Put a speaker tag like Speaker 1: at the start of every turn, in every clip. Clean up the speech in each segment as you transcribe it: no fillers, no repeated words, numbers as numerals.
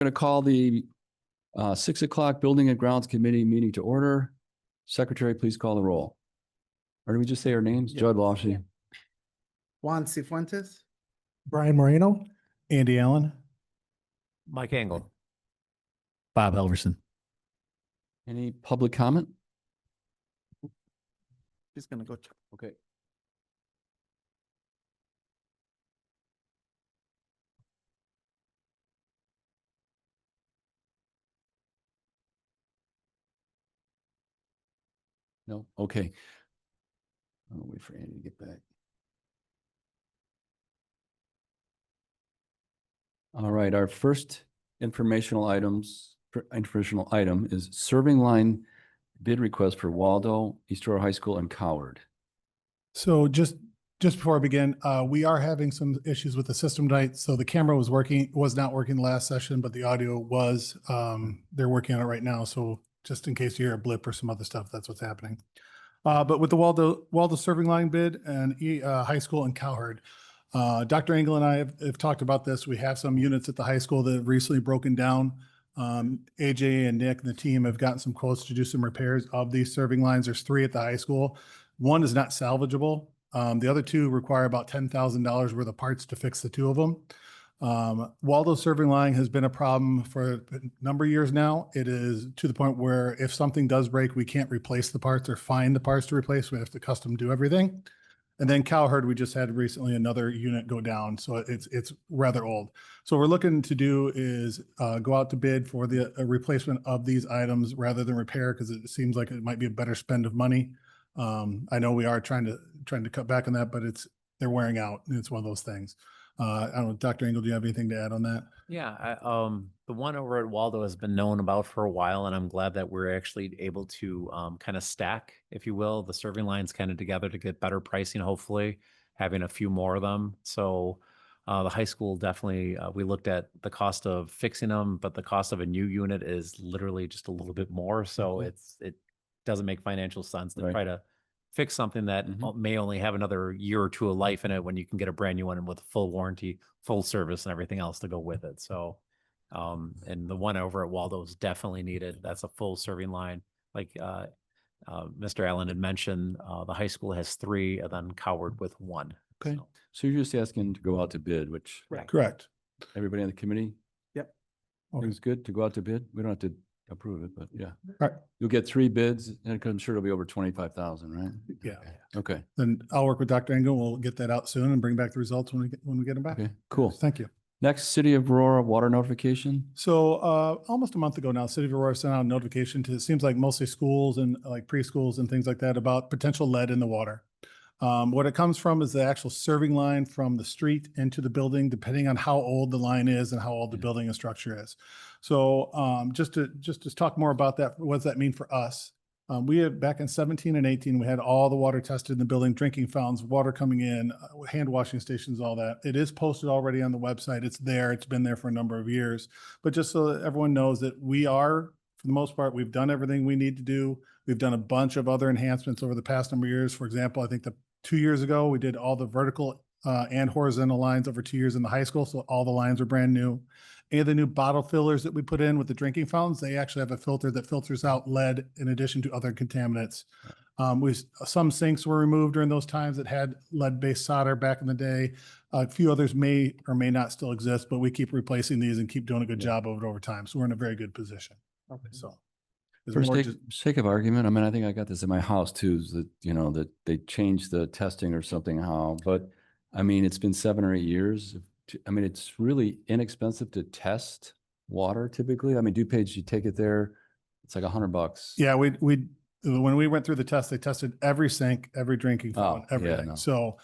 Speaker 1: Going to call the 6 o'clock Building and Grounds Committee meeting to order. Secretary, please call the roll. Or do we just say our names?
Speaker 2: Yeah.
Speaker 1: Judd Lawshe.
Speaker 2: Juan Cifuentes.
Speaker 3: Brian Moreno, Andy Allen,
Speaker 4: Mike Engel.
Speaker 3: Bob Elverson.
Speaker 1: Any public comment?
Speaker 2: He's gonna go check.
Speaker 1: Okay. No? Okay. I'll wait for Andy to get back. All right, our first informational item is serving line bid request for Waldo, East Aurora High School, and Coward.
Speaker 3: So just before I begin, we are having some issues with the system tonight. So the camera was not working last session, but the audio was. They're working on it right now. So just in case you hear a blip or some other stuff, that's what's happening. But with the Waldo serving line bid and high school and Cowherd, Dr. Engel and I have talked about this. We have some units at the high school that have recently broken down. AJ and Nick and the team have gotten some quotes to do some repairs of these serving lines. There's 3 at the high school. One is not salvageable. The other 2 require about $10,000 worth of parts to fix the 2 of them. Waldo serving line has been a problem for a number of years now. It is to the point where if something does break, we can't replace the parts or find the parts to replace. We have to custom do everything. And then Cowherd, we just had recently another unit go down. So it's rather old. So what we're looking to do is go out to bid for the replacement of these items rather than repair, because it seems like it might be a better spend of money. I know we are trying to cut back on that, but they're wearing out, and it's one of those things. I don't know, Dr. Engel, do you have anything to add on that?
Speaker 4: Yeah, the one over at Waldo has been known about for a while, and I'm glad that we're actually able to kind of stack, if you will, the serving lines kind of together to get better pricing, hopefully, having a few more of them. So the high school definitely, we looked at the cost of fixing them, but the cost of a new unit is literally just a little bit more. So it doesn't make financial sense to try to fix something that may only have another year or 2 of life in it when you can get a brand new one with full warranty, full service, and everything else to go with it. So, and the one over at Waldo is definitely needed. That's a full serving line. Like Mr. Allen had mentioned, the high school has 3, and then Coward with 1.
Speaker 1: Okay. So you're just asking to go out to bid, which
Speaker 3: Correct.
Speaker 1: everybody on the committee?
Speaker 2: Yep.
Speaker 1: Everything's good to go out to bid? We don't have to approve it, but yeah.
Speaker 3: Right.
Speaker 1: You'll get 3 bids, and I'm sure it'll be over 25,000, right?
Speaker 3: Yeah.
Speaker 1: Okay.
Speaker 3: Then I'll work with Dr. Engel. We'll get that out soon and bring back the results when we get them back.
Speaker 1: Okay, cool.
Speaker 3: Thank you.
Speaker 1: Next, City of Aurora water notification.
Speaker 3: So almost a month ago now, City of Aurora sent out a notification to, it seems like mostly schools and like preschools and things like that, about potential lead in the water. What it comes from is the actual serving line from the street into the building, depending on how old the line is and how old the building and structure is. So just to talk more about that, what does that mean for us? We had back in 17 and 18, we had all the water tested in the building, drinking fountains, water coming in, hand washing stations, all that. It is posted already on the website. It's there. It's been there for a number of years. But just so that everyone knows that we are, for the most part, we've done everything we need to do. We've done a bunch of other enhancements over the past number of years. For example, I think 2 years ago, we did all the vertical and horizontal lines over 2 years in the high school. So all the lines are brand new. And the new bottle fillers that we put in with the drinking fountains, they actually have a filter that filters out lead in addition to other contaminants. Some sinks were removed during those times that had lead-based solder back in the day. A few others may or may not still exist, but we keep replacing these and keep doing a good job of it over time. So we're in a very good position. Okay. So
Speaker 1: For sake of argument, I mean, I think I got this in my house too, is that, that they changed the testing or something how, but I mean, it's been 7 or 8 years. I mean, it's really inexpensive to test water typically. I mean, DuPage, you take it there, it's like $100.
Speaker 3: Yeah, when we went through the test, they tested every sink, every drinking fountain, everything.
Speaker 1: Yeah, no.
Speaker 3: So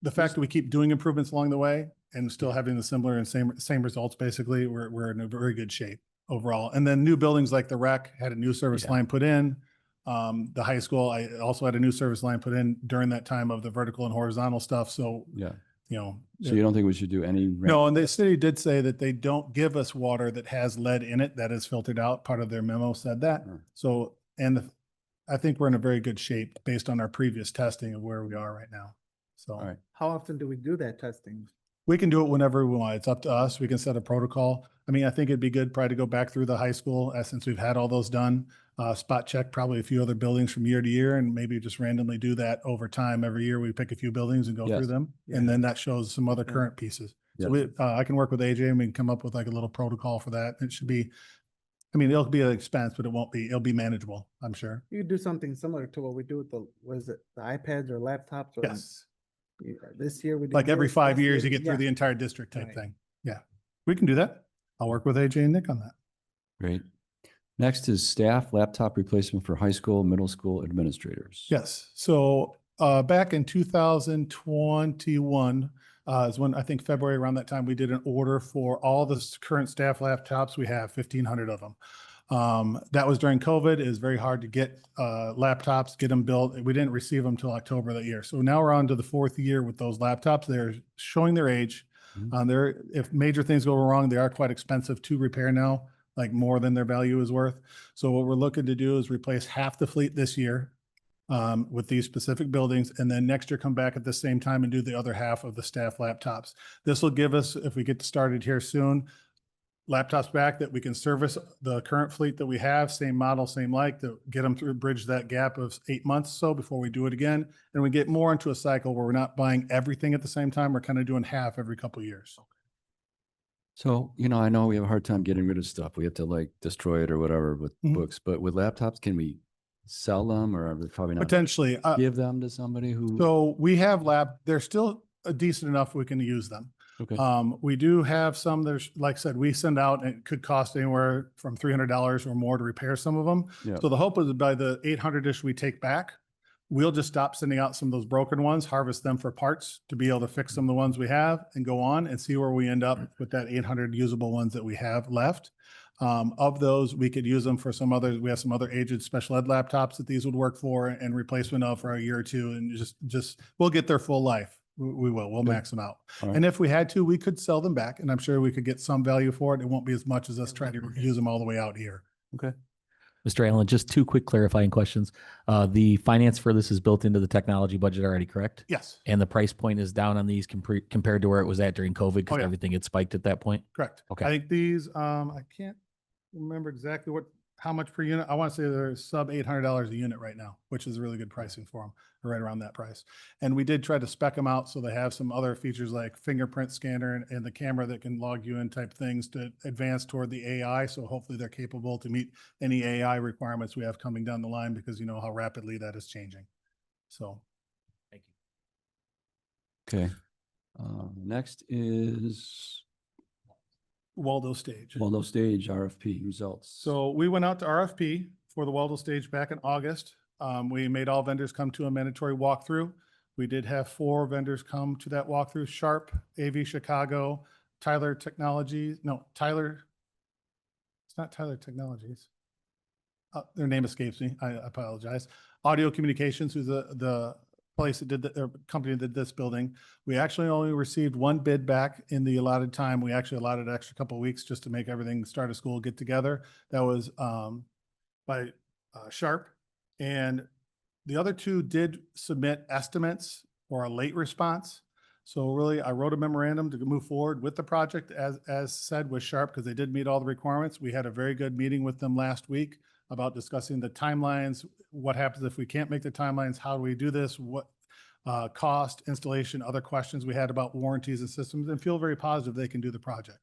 Speaker 3: the fact that we keep doing improvements along the way and still having the similar and same results, basically, we're in a very good shape overall. And then new buildings like the rec had a new service line put in. The high school, I also had a new service line put in during that time of the vertical and horizontal stuff. So
Speaker 1: so you don't think we should do any?
Speaker 3: No, and the city did say that they don't give us water that has lead in it that is filtered out. Part of their memo said that. So, I think we're in a very good shape based on our previous testing of where we are right now. So
Speaker 1: all right.
Speaker 2: How often do we do that testing?
Speaker 3: We can do it whenever we want. It's up to us. We can set a protocol. I mean, I think it'd be good probably to go back through the high school since we've had all those done. Spot check probably a few other buildings from year to year and maybe just randomly do that over time. Every year we pick a few buildings and go
Speaker 1: Yes.
Speaker 3: through them.
Speaker 2: Yeah.
Speaker 3: And then that shows some other
Speaker 2: Yeah.
Speaker 3: current pieces. So
Speaker 1: Yes.
Speaker 3: I can work with AJ and we can come up with like a little protocol for that. It should be, I mean, it'll be an expense, but it'll be manageable, I'm sure.
Speaker 2: You could do something similar to what we do with the, was it the iPads or laptops? Or
Speaker 3: Yes.
Speaker 2: This year we did.
Speaker 3: Like every
Speaker 2: this,
Speaker 3: 5
Speaker 2: last
Speaker 3: years,
Speaker 2: year-
Speaker 3: you get through
Speaker 2: yeah.
Speaker 3: the entire district type
Speaker 2: Right.
Speaker 3: thing. Yeah, we can do that. I'll work with AJ and Nick on that.
Speaker 1: Great. Next is staff laptop replacement for high school, middle school administrators.
Speaker 3: Yes. So back in 2021 is when I think February around that time, we did an order for all the current staff laptops. We have 1,500 of them. That was during COVID. It was very hard to get laptops, get them built. We didn't receive them till October that year. So now we're on to the 4th year with those laptops. They're showing their age. If major things go wrong, they are quite expensive to repair now, like more than their value is worth. So what we're looking to do is replace half the fleet this year with these specific buildings, and then next year come back at the same time and do the other half of the staff laptops. This will give us, if we get started here soon, laptops back that we can service the current fleet that we have, same model, same like, to get them through, bridge that gap of 8 months or so before we do it again. And we get more into a cycle where we're not buying everything at the same time. We're kind of doing half every couple of years.
Speaker 1: So, I know we have a hard time getting rid of stuff. We have to like destroy it or whatever with
Speaker 3: Mhm.
Speaker 1: books, but with laptops, can we sell them or are we probably not
Speaker 3: Potentially.
Speaker 1: give them to somebody who?
Speaker 3: So we have they're still decent enough we can use them.
Speaker 1: Okay.
Speaker 3: We do have some, there's, like I said, we send out and it could cost anywhere from $300 or more to repair some of them.
Speaker 1: Yeah.
Speaker 3: So the hope is by the 800-ish we take back, we'll just stop sending out some of those broken ones, harvest them for parts to be able to fix some of the ones we have and go on and see where we end up with that 800 usable ones that we have left. Of those, we could use them for some others. We have some other aged special ed laptops that these would work for and replacement of for a year or two. And just we'll get their full life. We'll
Speaker 1: Okay.
Speaker 3: max them out.
Speaker 1: All right.
Speaker 3: And if we had to, we could sell them back and I'm sure we could get some value for it. It won't be as much as us trying to use them all the way out here.
Speaker 1: Okay.
Speaker 5: Mr. Allen, just two quick clarifying questions. The finance for this is built into the technology budget already, correct?
Speaker 3: Yes,
Speaker 5: And the price point is down on these compared to where it was at during COVID because
Speaker 3: yeah.
Speaker 5: everything had spiked at that point?
Speaker 3: correct.
Speaker 5: Okay.
Speaker 3: I think these, I can't remember exactly how much per unit. I want to say they're sub $800 a unit right now, which is really good pricing for them, right around that price. And we did try to spec them out so they have some other features like fingerprint scanner and the camera that can log you in type things to advance toward the AI. So hopefully they're capable to meet any AI requirements we have coming down the line because you know how rapidly that is changing. So.
Speaker 5: Thank you.
Speaker 1: Okay. Next is
Speaker 3: Waldo Stage.
Speaker 1: Waldo Stage RFP results.
Speaker 3: So we went out to RFP for the Waldo Stage back in August. We made all vendors come to a mandatory walkthrough. We did have 4 vendors come to that walkthrough: Sharp, AV Chicago, Tyler Technologies. No, Tyler. It's not Tyler Technologies. Their name escapes me. I apologize. Audio Communications, who's the place that did the company that did this building. We actually only received 1 bid back in the allotted time. We actually allotted an extra couple of weeks just to make everything start of school get together. That was by Sharp. And the other 2 did submit estimates or a late response. So really, I wrote a memorandum to move forward with the project as said with Sharp because they did meet all the requirements. We had a very good meeting with them last week about discussing the timelines. What happens if we can't make the timelines? How do we do this? What cost, installation, other questions we had about warranties and systems, and feel very positive they can do the project.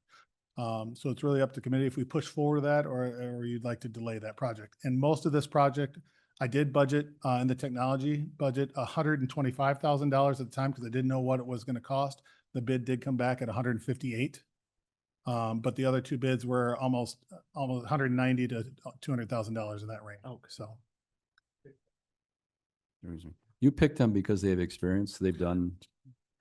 Speaker 3: So it's really up to committee if we push forward that or you'd like to delay that project. And most of this project, I did budget in the technology budget $125,000 at the time because I didn't know what it was going to cost. The bid did come back at 158. But the other 2 bids were almost $190,000 to $200,000 in that range.
Speaker 2: Okay.
Speaker 3: So
Speaker 1: You picked them because they have experience they've done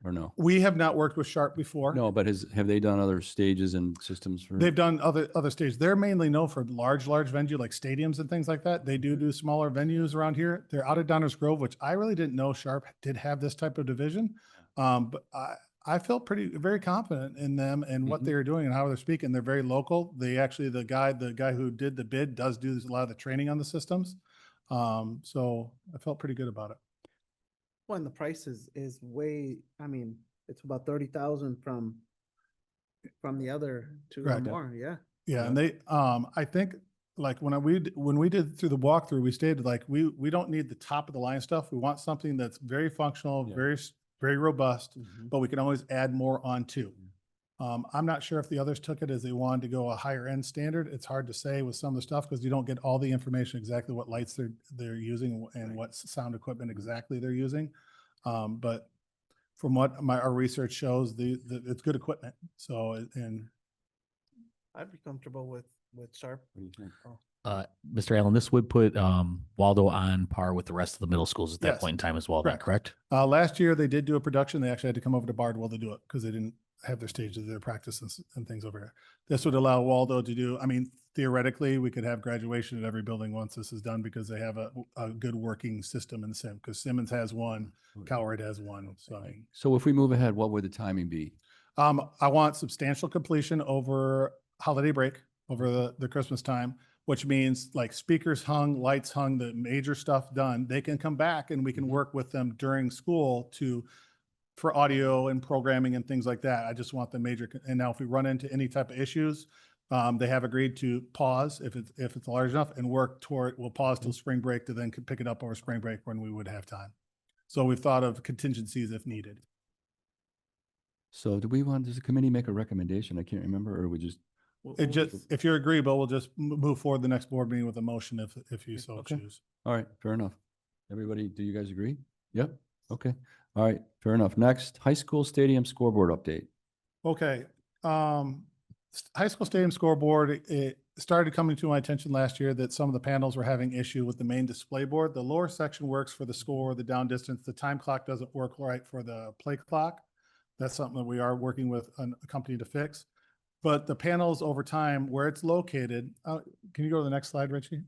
Speaker 1: or no?
Speaker 3: we have not worked with Sharp before.
Speaker 1: No, but have they done other stages and systems for?
Speaker 3: They've done other stages. They're mainly known for large venue like stadiums and things like that. They do smaller venues around here. They're out of Downers Grove, which I really didn't know Sharp did have this type of division. But I felt very confident in them and what
Speaker 1: Mhm.
Speaker 3: they were doing and how they're speaking. They're very local. They actually, the guy who did the bid does do a lot of the training on the systems. So I felt pretty good about it.
Speaker 2: Well, and the price is way, I mean, it's about 30,000 from from the other two or
Speaker 3: Correct.
Speaker 2: more, yeah.
Speaker 3: Yeah, and they, I think, like when we did through the walkthrough, we stated like, we don't need the top of the line stuff. We want something that's very functional,
Speaker 1: Yeah.
Speaker 3: very robust,
Speaker 1: Mhm.
Speaker 3: but we can always add more onto. I'm not sure if the others took it as they wanted to go a higher end standard. It's hard to say with some of the stuff because you don't get all the information exactly what lights they're using and what sound equipment exactly they're using. But from what our research shows, it's good equipment. So, and
Speaker 2: I'd be comfortable with Sharp.
Speaker 1: What do you think?
Speaker 5: Mr. Allen, this would put Waldo on par with the rest of the middle schools at that
Speaker 3: Yes.
Speaker 5: point in time as well, then, correct?
Speaker 3: last year they did do a production. They actually had to come over to Bardwell to do it because they didn't have their stages, their practice and things over here. This would allow Waldo to do, I mean, theoretically, we could have graduation at every building once this is done because they have a good working system in Sim, because Simmons has one, Coward has one. So, I mean,
Speaker 1: So if we move ahead, what would the timing be?
Speaker 3: I want substantial completion over holiday break, over the Christmas time, which means like speakers hung, lights hung, the major stuff done. They can come back and we can work with them during school for audio and programming and things like that. I just want the major, and now if we run into any type of issues, they have agreed to pause if it's large enough and work we'll pause till spring break to then pick it up over spring break when we would have time. So we've thought of contingencies if needed.
Speaker 1: So does the committee make a recommendation? I can't remember, or we just,
Speaker 3: It just, if you're agreeable, we'll just move forward the next board meeting with a motion if you so
Speaker 1: Okay.
Speaker 3: choose.
Speaker 1: all right, fair enough. Everybody, do you guys agree? Yep, okay. All right, fair enough. Next, high school stadium scoreboard update.
Speaker 3: Okay, high school stadium scoreboard, it started coming to my attention last year that some of the panels were having issue with the main display board. The lower section works for the score, the down distance, the time clock doesn't work right for the play clock. That's something that we are working with a company to fix. But the panels over time, where it's located, can you go to the next slide, Richie?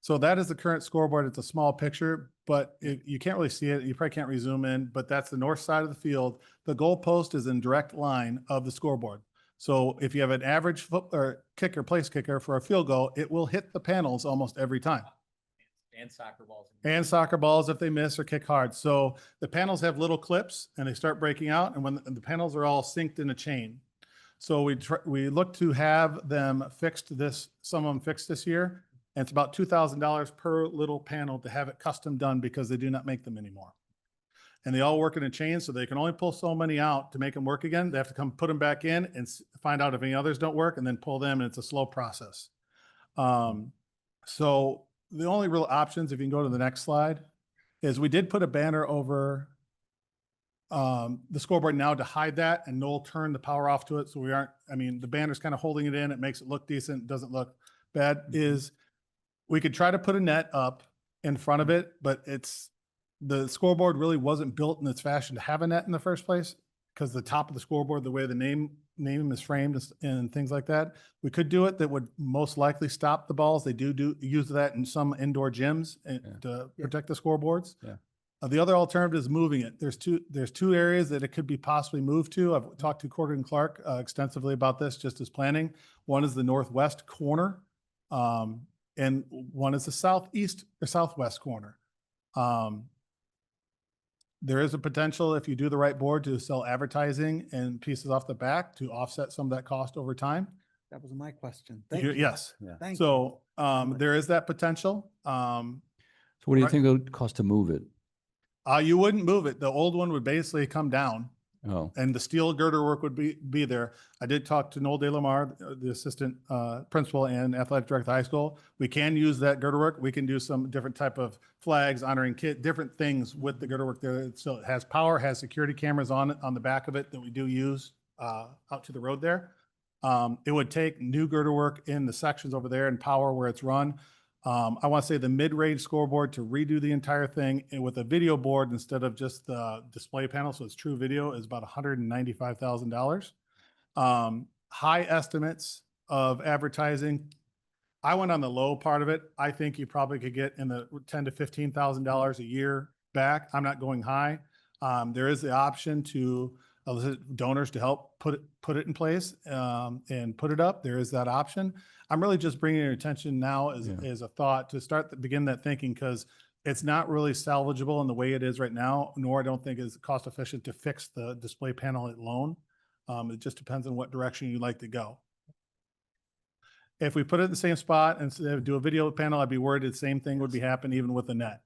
Speaker 3: So that is the current scoreboard. It's a small picture, but you can't really see it. You probably can't rezoom in, but that's the north side of the field. The goalpost is in direct line of the scoreboard. So if you have an average place kicker for a field goal, it will hit the panels almost every time.
Speaker 4: And soccer balls.
Speaker 3: And soccer balls if they miss or kick hard. So the panels have little clips and they start breaking out, and when the panels are all synced in a chain. So we look to have them fixed some of them fixed this year. And it's about $2,000 per little panel to have it custom done because they do not make them anymore. And they all work in a chain, so they can only pull so many out to make them work again. They have to come put them back in and find out if any others don't work and then pull them, and it's a slow process. So the only real options, if you can go to the next slide, is we did put a banner over the scoreboard now to hide that, and Noel turned the power off to it. So the banner's kind of holding it in. It makes it look decent. It doesn't look bad. We could try to put a net up in front of it, but the scoreboard really wasn't built in its fashion to have a net in the first place because the top of the scoreboard, the way the name is framed and things like that. We could do it. That would most likely stop the balls. They do use that in some indoor gyms to protect the scoreboards.
Speaker 1: Yeah.
Speaker 3: The other alternative is moving it. There's two areas that it could be possibly moved to. I've talked to Corgan Clark extensively about this just as planning. One is the northwest corner, and one is the southeast or southwest corner. There is a potential, if you do the right board, to sell advertising and pieces off the back to offset some of that cost over time.
Speaker 2: That was my question. Thank you.
Speaker 3: Yes.
Speaker 1: Yeah.
Speaker 2: Thank you.
Speaker 3: So there is that potential.
Speaker 1: So what do you think it would cost to move it?
Speaker 3: You wouldn't move it. The old one would basically come down.
Speaker 1: Oh,
Speaker 3: And the steel girder work would be there. I did talk to Noel De Lamar, the assistant principal and athletic director of the high school. We can use that girder work. We can do some different type of flags honoring different things with the girder work there. So it has power, has security cameras on the back of it that we do use out to the road there. It would take new girder work in the sections over there and power where it's run. I want to say the mid-range scoreboard to redo the entire thing and with a video board instead of just the display panel, so it's true video, is about $195,000. High estimates of advertising. I went on the low part of it. I think you probably could get in the $10,000 to $15,000 a year back. I'm not going high. There is the option to elicit donors to help put it in place and put it up. There is that option. I'm really just bringing your attention now as a thought to begin that thinking, because it's not really salvageable in the way it is right now, nor I don't think is cost efficient to fix the display panel alone. It just depends on what direction you'd like to go. If we put it in the same spot and do a video panel, I'd be worried the same thing would be happening even with the net.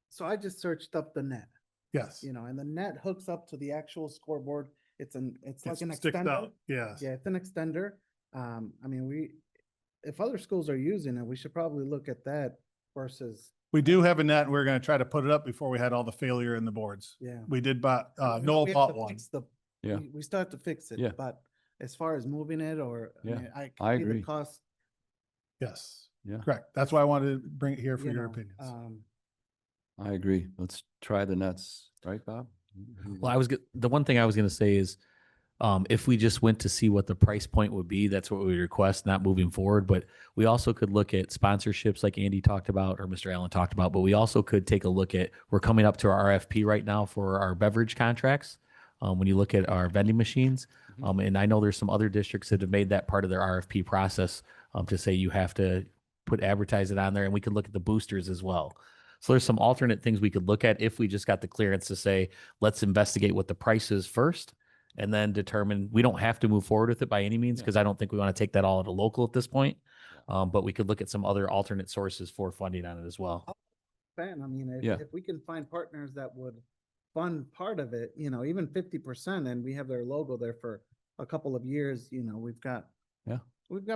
Speaker 2: So I just searched up the net,
Speaker 3: Yes.
Speaker 2: you know, and the net hooks up to the actual scoreboard. It's like an
Speaker 3: Sticks
Speaker 2: extender.
Speaker 3: out. Yes.
Speaker 2: Yeah, it's an extender. I mean, if other schools are using it, we should probably look at that versus,
Speaker 3: We do have a net. We're going to try to put it up before we had all the failure in the boards.
Speaker 2: yeah.
Speaker 3: We did buy,
Speaker 2: I know
Speaker 3: Noel
Speaker 2: we have
Speaker 3: bought
Speaker 2: to
Speaker 3: one.
Speaker 2: fix the-
Speaker 1: Yeah.
Speaker 2: We still have to fix it,
Speaker 1: Yeah.
Speaker 2: but as far as moving it or,
Speaker 1: Yeah,
Speaker 2: mean,
Speaker 1: I
Speaker 2: see the
Speaker 1: agree.
Speaker 2: cost,
Speaker 3: Yes.
Speaker 1: Yeah,
Speaker 3: Correct. That's why I wanted to bring it here for
Speaker 2: you
Speaker 3: your
Speaker 2: know,
Speaker 3: opinions.
Speaker 1: I agree. Let's try the nets, right, Bob?
Speaker 5: Well, the one thing I was going to say is, if we just went to see what the price point would be, that's what we would request, not moving forward. But we also could look at sponsorships like Andy talked about or Mr. Allen talked about, but we also could take a look at, we're coming up to our RFP right now for our beverage contracts. When you look at our vending machines, and I know there's some other districts that have made that part of their RFP process, to say you have to advertise it on there, and we could look at the boosters as well. So there's some alternate things we could look at if we just got the clearance to say, let's investigate what the price is first, and then determine. We don't have to move forward with it by any means, because I don't think we want to take that all at a local at this point. But we could look at some other alternate sources for funding on it as well.
Speaker 2: I mean,
Speaker 1: Yeah.
Speaker 2: if we can find partners that would fund part of it, you know, even 50%, and we have their logo there for a couple of years, you know, we've got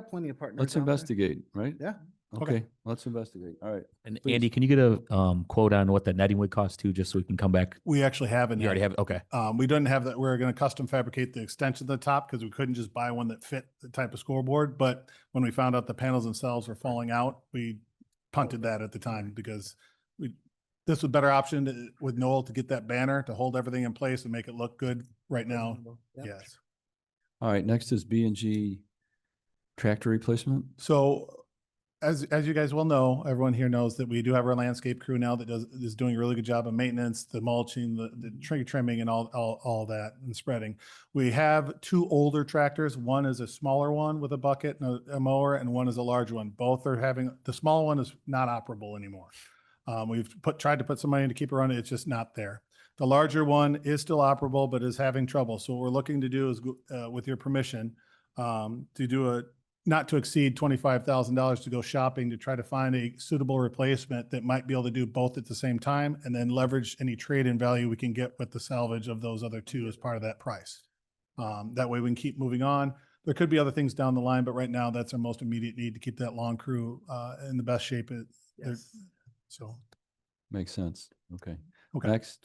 Speaker 2: plenty of partners.
Speaker 1: Let's
Speaker 2: out there.
Speaker 1: investigate, right?
Speaker 2: Yeah.
Speaker 1: Okay, let's investigate. All right.
Speaker 5: And
Speaker 1: Please.
Speaker 5: Andy, can you get a quote on what the netting would cost too, just so we can come back?
Speaker 3: We actually have a
Speaker 5: You already
Speaker 3: net.
Speaker 5: have it? Okay.
Speaker 3: We didn't have that. We're going to custom fabricate the extension at the top because we couldn't just buy one that fit the type of scoreboard. But when we found out the panels themselves were falling out, we punted that at the time because this was a better option with Noel to get that banner to hold everything in place and make it look good right now.
Speaker 2: Reasonable. Yep.
Speaker 3: Yes.
Speaker 1: All right, next is B&G tractor replacement.
Speaker 3: So as you guys well know, everyone here knows that we do have our landscape crew now that is doing a really good job of maintenance, the mulching, the tree trimming and all that and spreading. We have two older tractors. One is a smaller one with a bucket and a mower, and one is a large one. Both are the smaller one is not operable anymore. We've tried to put some money in to keep it running. It's just not there. The larger one is still operable, but is having trouble. So what we're looking to do is, with your permission, to do not to exceed $25,000 to go shopping to try to find a suitable replacement that might be able to do both at the same time, and then leverage any trade-in value we can get with the salvage of those other two as part of that price. That way we can keep moving on. There could be other things down the line, but right now that's our most immediate need to keep that lawn crew in the best shape.
Speaker 2: Yes.
Speaker 3: So.
Speaker 1: Makes sense. Okay.
Speaker 3: Okay.
Speaker 1: Next.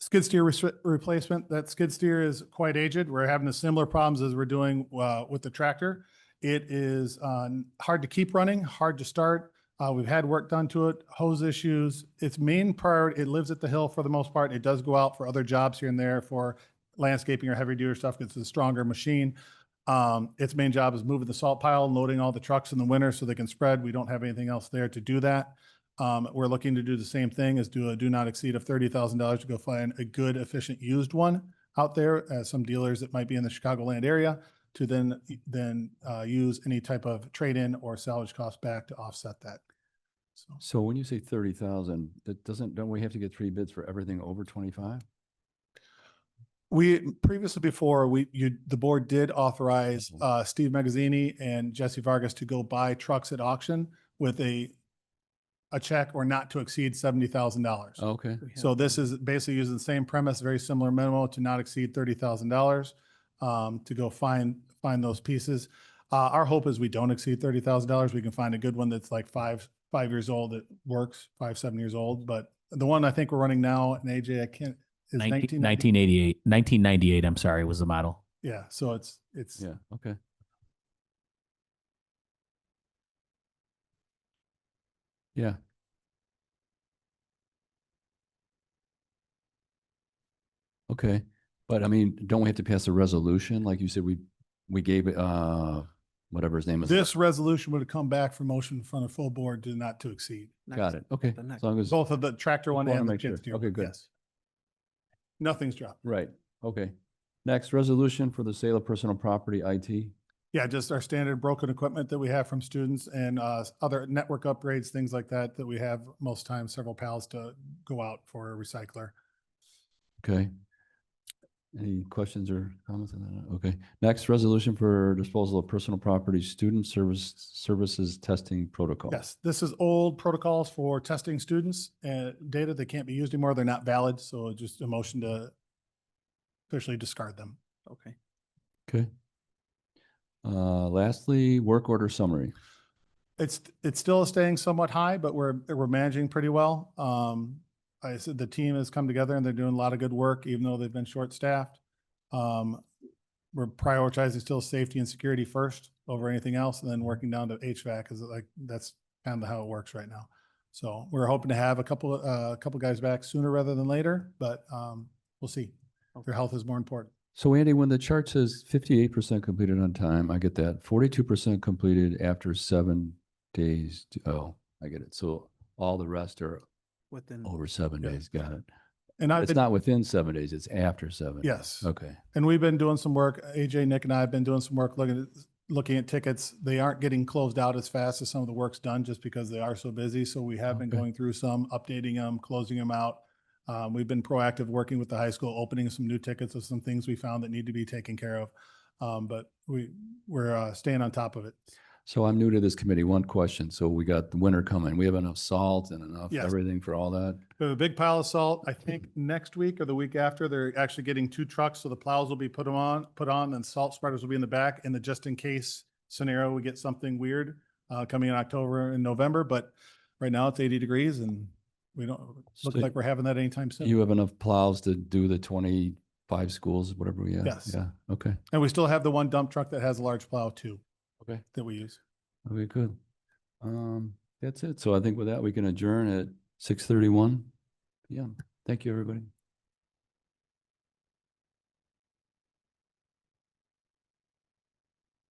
Speaker 3: Skid steer replacement. That skid steer is quite aged. We're having the similar problems as we're doing with the tractor. It is hard to keep running, hard to start. We've had work done to it, hose issues. Its main priority, it lives at the hill for the most part. It does go out for other jobs here and there for landscaping or heavy duty stuff. It's a stronger machine. Its main job is moving the salt pile and loading all the trucks in the winter so they can spread. We don't have anything else there to do that. We're looking to do the same thing, as do a do not exceed of $30,000 to go find a good, efficient used one out there, some dealers that might be in the Chicagoland area, to then use any type of trade-in or salvage cost back to offset that.
Speaker 1: So when you say 30,000, don't we have to get 3 bids for everything over 25?
Speaker 3: We previously the board did authorize Steve Magazzini and Jesse Vargas to go buy trucks at auction with a check or not to exceed $70,000.
Speaker 1: Okay.
Speaker 3: So this is basically using the same premise, very similar memo to not exceed $30,000 to go find those pieces. Our hope is we don't exceed $30,000. We can find a good one that's like five years old that works, 7 years old. But the one I think we're running now, and AJ, I can't, is
Speaker 5: 1998. I'm sorry, was the model.
Speaker 3: Yeah. So it's
Speaker 1: Yeah. Okay. Yeah. Okay. But I mean, don't we have to pass a resolution? Like you said, we gave it, whatever his name is.
Speaker 3: this resolution would have come back for motion in front of full board to not to exceed.
Speaker 1: Got it. Okay.
Speaker 2: The next.
Speaker 1: As long as,
Speaker 3: Both of the tractor one
Speaker 1: Wanna
Speaker 3: and the
Speaker 1: make sure.
Speaker 3: skid steer.
Speaker 1: Okay, good.
Speaker 3: Yes. Nothing's dropped.
Speaker 1: right. Okay. Next, resolution for the sale of personal property, IT.
Speaker 3: Yeah, just our standard broken equipment that we have from students and other network upgrades, things like that we have most times several pals to go out for a recycler.
Speaker 1: Okay. Any questions or comments on that? Okay. Next, resolution for disposal of personal property, student services testing protocol.
Speaker 3: Yes, this is old protocols for testing students and data that can't be used anymore. They're not valid. So just a motion to officially discard them.
Speaker 2: Okay.
Speaker 1: Okay. Lastly, work order summary.
Speaker 3: It's still staying somewhat high, but we're managing pretty well. I said the team has come together and they're doing a lot of good work, even though they've been short-staffed. We're prioritizing still safety and security first over anything else, and then working down to HVAC because like that's kind of how it works right now. So we're hoping to have a couple guys back sooner rather than later, but we'll see. Their health is more important.
Speaker 1: So Andy, when the chart says 58% completed on time, I get that. 42% completed after 7 days. Oh, I get it. So all the rest are
Speaker 2: Within,
Speaker 1: over 7
Speaker 3: Yeah.
Speaker 1: days. Got it.
Speaker 3: And
Speaker 1: It's not within 7 days. It's after 7.
Speaker 3: Yes.
Speaker 1: Okay.
Speaker 3: And we've been doing some work. AJ, Nick, and I have been doing some work looking at tickets. They aren't getting closed out as fast as some of the work's done just because they are so busy. So we have been
Speaker 1: Okay.
Speaker 3: going through some, updating them, closing them out. We've been proactive working with the high school, opening some new tickets of some things we found that need to be taken care of. But we're staying on top of it.
Speaker 1: So I'm new to this committee. One question. So we got the winter coming. We have enough salt and enough
Speaker 3: Yes.
Speaker 1: everything for all that?
Speaker 3: We have a big pile of salt. I think next week or the week after, they're actually getting 2 trucks. So the plows will be put on, and salt spreaders will be in the back in the just in case scenario we get something weird coming in October and November. But right now it's 80 degrees and we don't look
Speaker 1: So
Speaker 3: like we're having that anytime soon.
Speaker 1: You have enough plows to do the 25 schools, whatever we have?
Speaker 3: Yes.
Speaker 1: Yeah. Okay.
Speaker 3: And we still have the one dump truck that has a large plow too
Speaker 1: Okay.
Speaker 3: that we use.
Speaker 1: Okay, good. That's it. So I think with that, we can adjourn at 6:31 p.m. Thank you, everybody.